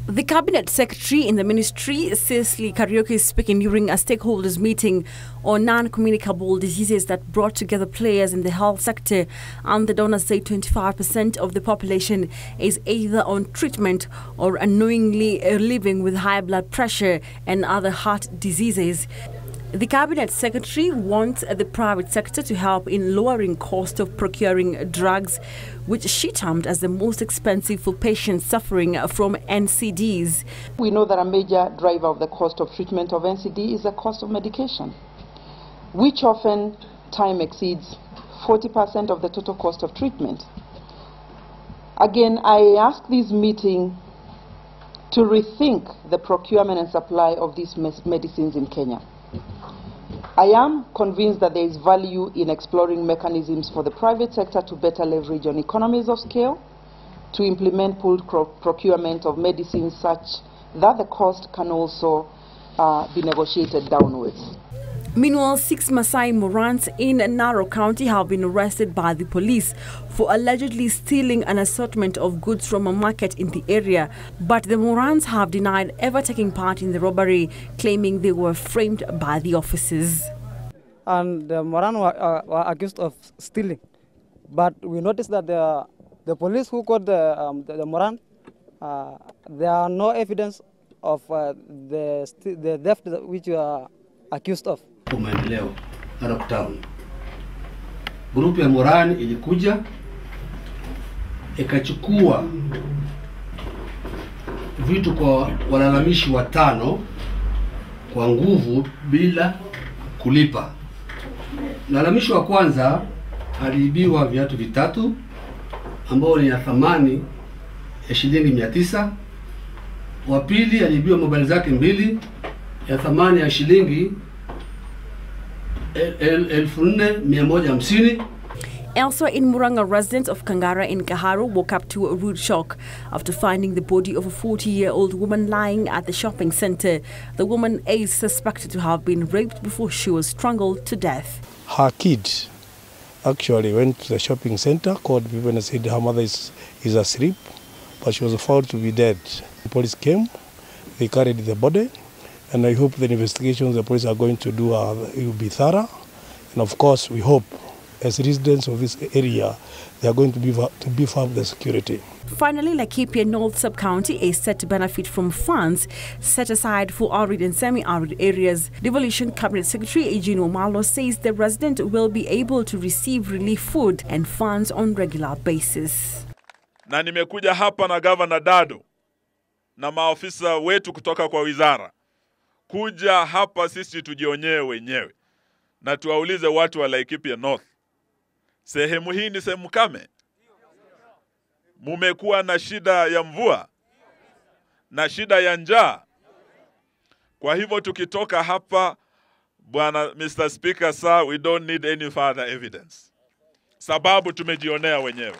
The Cabinet Secretary in the Ministry, Cecily Kariuki, is speaking during a stakeholders meeting on non-communicable diseases that brought together players in the health sector, and the donors say 25% of the population is either on treatment or unknowingly living with high blood pressure and other heart diseases. The Cabinet Secretary wants the private sector to help in lowering cost of procuring drugs, which she termed as the most expensive for patients suffering from NCDs. We know that a major driver of the cost of treatment of NCD is the cost of medication, which often time exceeds 40% of the total cost of treatment. Again, I ask this meeting to rethink the procurement and supply of these medicines in Kenya. I am convinced that there is value in exploring mechanisms for the private sector to better leverage on economies of scale, to implement pooled procurement of medicines such that the cost can also be negotiated downwards. Meanwhile, 6 Maasai Morans in Narok County have been arrested by the police for allegedly stealing an assortment of goods from a market in the area. But the Morans have denied ever taking part in the robbery, claiming they were framed by the officers. And the Moran were accused of stealing. But we noticed that the police who caught the Moran, there are no evidence of the theft which you are accused of. Maendeleo Narok Town. Grupu ya Moran ilikuja ikachukua vitu kwa walalamishi 5 kwa nguvu bila kulipa. Mlalamishi wa kwanza aliibiwa viatu 3 ambao ni ya thamani ya shilingi 900. Wa pili aliibiwa mobile zake 2 ya thamani ya shilingi 1450. Elsewhere in Muranga, residents of Kangara in Kaharu woke up to a rude shock after finding the body of a 40-year-old woman lying at the shopping center. The woman is suspected to have been raped before she was strangled to death. Her kid actually went to the shopping center, called people and said her mother is asleep, but she was found to be dead. The police came, they carried the body, and I hope the investigations the police are going to do will be thorough. And of course, we hope, as residents of this area, they are going to beef up the security. Finally, Laikipia North Sub-County is set to benefit from funds set aside for arid and semi-arid areas. Devolution Cabinet Secretary Eugene Omalo says the resident will be able to receive relief food and funds on regular basis. Na nimekuja hapa na Governor Dado na maofisa wetu kutoka kwa wizara kuja hapa sisi tujionee wenyewe na tuwaulize watu wa Laikipia North. Sehemu hii ni sehemu kame. Mumekuwa na shida ya mvua na shida ya njaa. Kwa hivyo tukitoka hapa, Bwana Mr. Speaker, sir, we don't need any further evidence. Sababu tumejionea wenyewe.